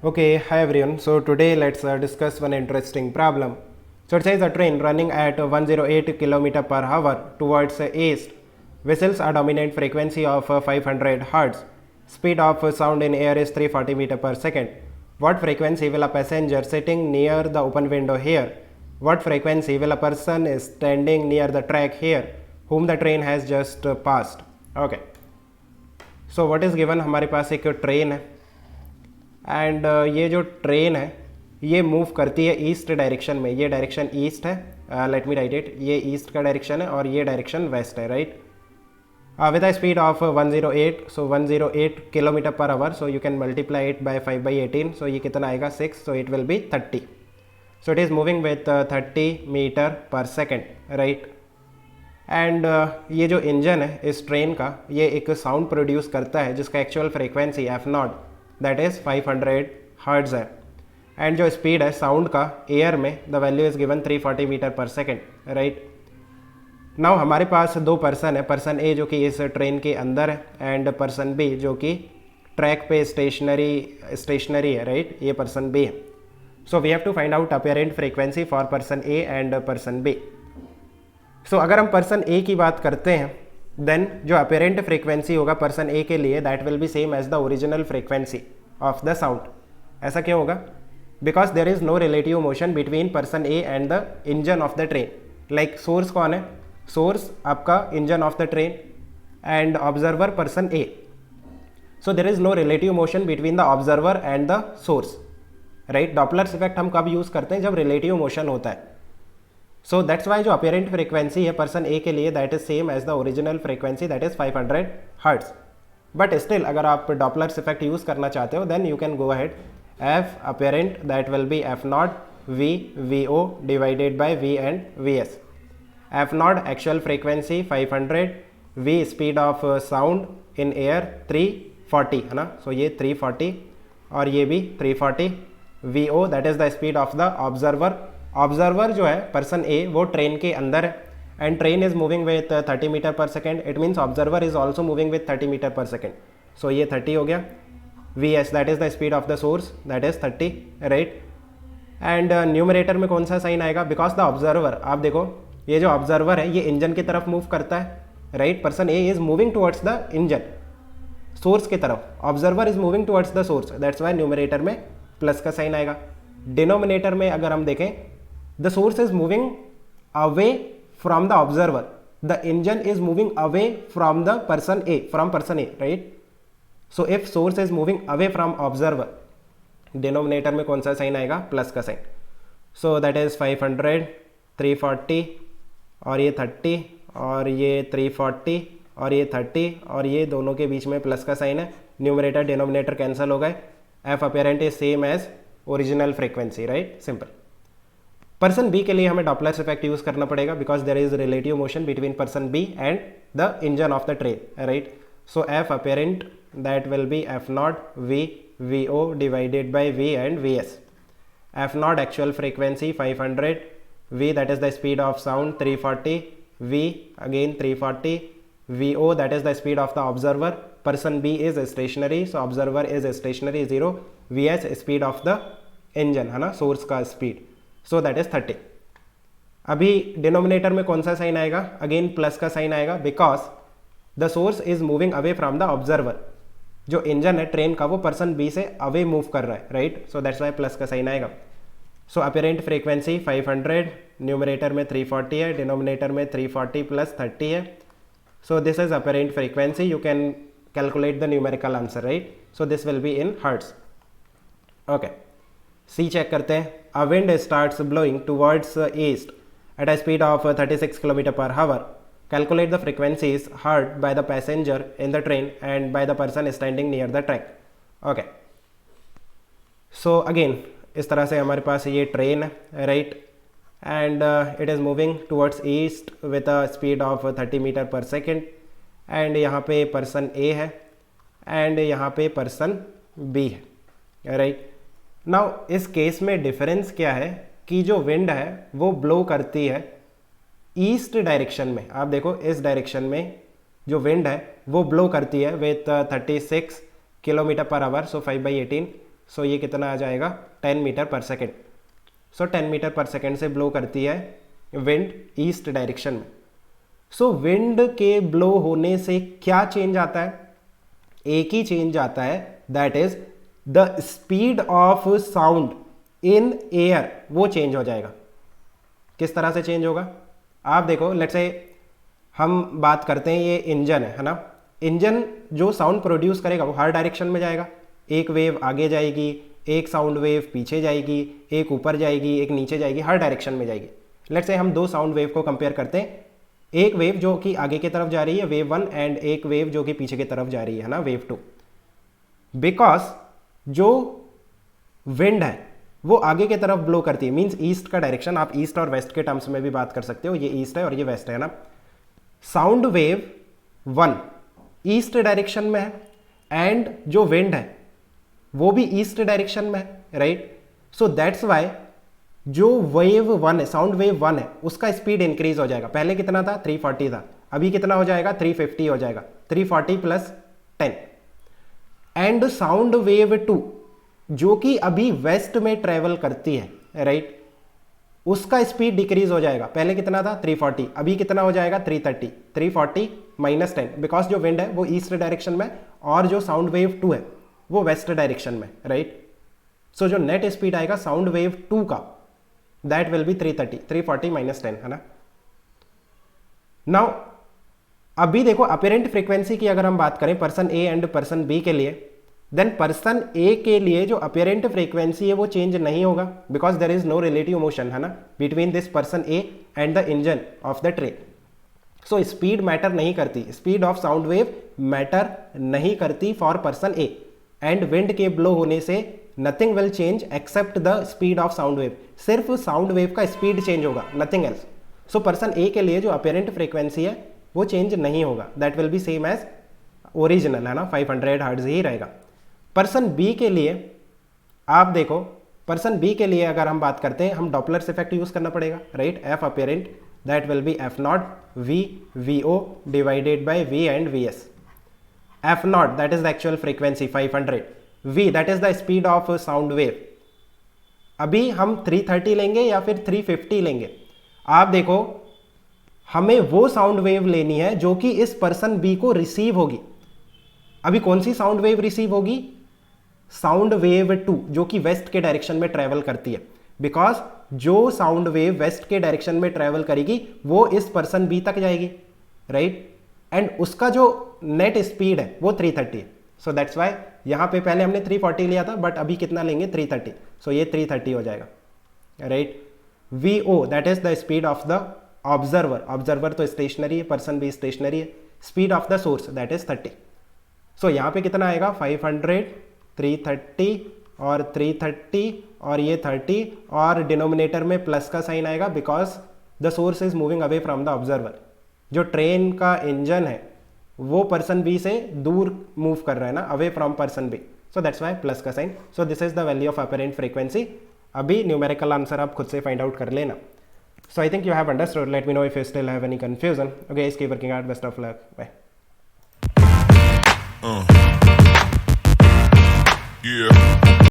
Okay, hi everyone. So today let's discuss one interesting problem. So it says a train running at 108 km per hour towards east. Whistles a dominant frequency of 500 Hz. Speed of sound in air is 340 meter per second. What frequency will a passenger sitting near the open window hear? What frequency will a person standing near the track hear, whom the train has just passed? Okay. So what is given? हमारे पास एक train है and ये जो train है ये move करती है east direction में. ये डायरेक्शन ईस्ट है, लेट मी राइट इट. ये ईस्ट का डायरेक्शन है और ये डायरेक्शन वेस्ट है, right. With a speed of 108, so 108 kilometre per hour. So you can multiply it by 5/18. So ये कितना आएगा 6, so it will be 30. So it is moving with 30 metre per second, right. And ये जो engine है इस train का, ये एक साउंड प्रोड्यूस करता है जिसका actual frequency F0 that is 500 hertz है. एंड जो स्पीड है साउंड का एयर में, the value is given 340 metre per second, right. Now हमारे पास दो पर्सन है. पर्सन ए जो कि इस ट्रेन के अंदर है एंड पर्सन बी जो कि ट्रैक पे स्टेशनरी है, राइट. ये पर्सन बी है. So we have to find out apparent frequency for person A and person B. So अगर हम पर्सन ए की बात करते हैं देन जो अपीरेंट फ्रीक्वेंसी होगा पर्सन ए के लिए that will be same as the original frequency of the sound. ऐसा क्यों होगा? Because there is no relative motion between person A and the engine of the train. Like source कौन है? Source आपका engine of the train and observer person A. So there is no relative motion between the observer and the source, right. Doppler's effect हम कब use करते हैं? जब relative motion होता है. सो दैट्स वाई जो अपीरेंट फ्रीक्वेंसी है person A के लिए that is same as the original frequency that is 500 hertz. But still अगर आप डॉपलर्स इफेक्ट यूज करना चाहते हो then you can go ahead. F apparent that will be F0 V O divided by V and VS. F0 actual frequency 500, V speed of sound in air 340 है ना. सो ये 340 और ये भी 340. VO that is the speed of the observer. Observer जो है person A वो train के अंदर है and train is moving with 30 metre per second. It means observer is also moving with 30 metre per second. So ये 30 हो गया. VS that is the speed of the source that is 30, right. And numerator में कौन सा sign आएगा? Because the observer, आप देखो ये जो ऑब्जर्वर है ये इंजन की तरफ मूव करता है, right. Person A is moving towards the engine, source की तरफ. Observer is moving towards the source, that's why numerator में प्लस का साइन आएगा. डिनोमिनेटर में अगर हम देखें the source is moving away from the observer, the engine is moving away from the person A, right. so if source is moving away from observer, denominator में कौन सा साइन आएगा? प्लस का साइन. so that is 500, 340 और ये 30 और ये 340 और ये 30 और ये दोनों के बीच में प्लस का साइन है. न्यूमरेटर डिनोमिनेटर कैंसिल हो गए. F apparent is same as original frequency, right. Simple. Person B के लिए हमें डॉपलर्स इफेक्ट यूज करना पड़ेगा because there is relative motion between person B and the engine of the train, right. So F apparent that will be F0 VO divided by V and VS. F0 actual frequency 500, V that is the speed of sound 340, V again 340, VO that is the speed of the observer. Person B is stationary, so observer is stationary 0. VS speed of the engine है ना, source का speed. So that is 30. अभी denominator में कौन सा sign आएगा? Again plus का sign आएगा because the source is moving away from the observer. जो इंजन है ट्रेन का वो पर्सन बी से अवे मूव कर रहा है, right. So that's why plus का साइन आएगा. सो अपीरेंट फ्रीक्वेंसी 500, न्यूमरेटर में 340 है, डिनोमिनेटर में 340 प्लस 30 है. So this is apparent frequency. You can calculate the numerical answer, right. So this will be in hertz. Okay, see check करते हैं. A wind starts blowing towards east at a speed of 36 km per hour. Calculate the frequencies heard by the passenger in the train and by the person standing near the track. Okay. So again इस तरह से हमारे पास ये train है, right. And it is moving towards east with a speed of 30 metre per second. And यहाँ पे person A है and यहाँ पे पर्सन बी है, राइट. नाउ इस केस में डिफरेंस क्या है कि जो विंड है वो ब्लो करती है ईस्ट डायरेक्शन में. आप देखो इस डायरेक्शन में जो विंड है वो ब्लो करती है with 36 kilometre per hour, so 5/18. So ये कितना आ जाएगा 10 मीटर पर सेकेंड। सो 10 मीटर पर सेकेंड से ब्लो करती है विंड ईस्ट डायरेक्शन में। सो विंड के ब्लो होने से क्या चेंज आता है? एक ही चेंज आता है, that is the speed of sound in air, वो चेंज हो जाएगा। किस तरह से चेंज होगा? आप देखो, लेट्स से हम बात करते हैं, ये इंजन है ना। इंजन जो साउंड प्रोड्यूस करेगा वो हर डायरेक्शन में जाएगा। एक वेव आगे जाएगी, एक साउंड वेव पीछे जाएगी, एक ऊपर जाएगी, एक नीचे जाएगी, हर डायरेक्शन में जाएगी। लेट्स से हम दो साउंड वेव को कंपेयर करते हैं, एक वेव जो कि आगे की तरफ जा रही है वेव 1, एंड एक वेव जो कि पीछे की तरफ जा रही है ना वेव 2। बिकॉज जो विंड है वो आगे की तरफ ब्लो करती है, मीन्स ईस्ट का डायरेक्शन। आप ईस्ट और वेस्ट के टर्म्स में भी बात कर सकते हो, ये ईस्ट है और ये वेस्ट है ना। साउंड वेव 1 ईस्ट डायरेक्शन में है एंड जो विंड है वो भी ईस्ट डायरेक्शन में है, राइट। सो दैट्स वाई जो वेव 1 है, साउंड वेव 1 है, उसका स्पीड इंक्रीज हो जाएगा। पहले कितना था? 340 था, अभी कितना हो जाएगा? 350 हो जाएगा। 340 प्लस 10। एंड साउंड वेव 2 जो कि अभी वेस्ट में ट्रेवल करती है, राइट, उसका स्पीड डिक्रीज हो जाएगा। पहले कितना था? 340, अभी कितना हो जाएगा? 330। 340 माइनस 10, बिकॉज जो विंड है वो ईस्ट डायरेक्शन में और जो साउंड वेव 2 है वो वेस्ट डायरेक्शन में, राइट। सो जो नेट स्पीड आएगा साउंड वेव 2 का, दैट विल बी 330, 340 माइनस 10, है ना। नाउ अभी देखो अपीरेंट फ्रीक्वेंसी की अगर हम बात करें person A and person B के लिए, देन पर्सन ए के लिए जो अपीरेंट फ्रीक्वेंसी है वो चेंज नहीं होगा, because there is no relative motion, है ना, between this person A and the engine of the train. So speed matter नहीं करती, speed of sound wave matter नहीं करती for person A, and wind के ब्लो होने से nothing will change except the speed of sound wave. सिर्फ sound wave का speed change होगा, nothing else. So person A के लिए जो अपीरेंट फ्रीक्वेंसी है वो चेंज नहीं होगा, that will be same as original, है ना, 500 हर्ट्ज ही रहेगा। पर्सन बी के लिए आप देखो, पर्सन बी के लिए अगर हम बात करते हैं, हम डॉपलर्स इफेक्ट यूज करना पड़ेगा, right. F apparent that will be F naught V V O divided by V and V S. F naught that is the actual frequency 500, V that is the speed of sound wave. अभी हम 330 लेंगे या फिर 350 लेंगे, आप देखो हमें वो साउंड वेव लेनी है जो कि इस पर्सन बी को रिसीव होगी। अभी कौन सी साउंड वेव रिसीव होगी? साउंड वेव 2 जो कि वेस्ट के डायरेक्शन में ट्रेवल करती है, बिकॉज जो साउंड वेव वेस्ट के डायरेक्शन में ट्रेवल करेगी वो इस पर्सन बी तक जाएगी, राइट, एंड उसका जो नेट स्पीड है वो 330 है। सो दैट्स वाई यहां पे पहले हमने 340 लिया था, बट अभी कितना लेंगे? 330। सो ये 330 हो जाएगा, right. V O that is the speed of the observer, observer तो स्टेशनरी है, पर्सन भी स्टेशनरी है। Speed of the source that is 30। So यहाँ पे कितना आएगा? 500, 330 और 330 और ये 30, और डिनोमिनेटर में प्लस का साइन आएगा because the source is moving away from the observer. जो ट्रेन का इंजन है वो पर्सन बी से दूर मूव कर रहा है ना, away from person B, so that's why plus का sign. So this is the value of apparent frequency. अभी न्यूमेरिकल आंसर आप खुद से फाइंड आउट कर लेना। So I think you have understood, let me know if you still have any confusion. Okay, इसकी working out, best of luck, bye. Yeah.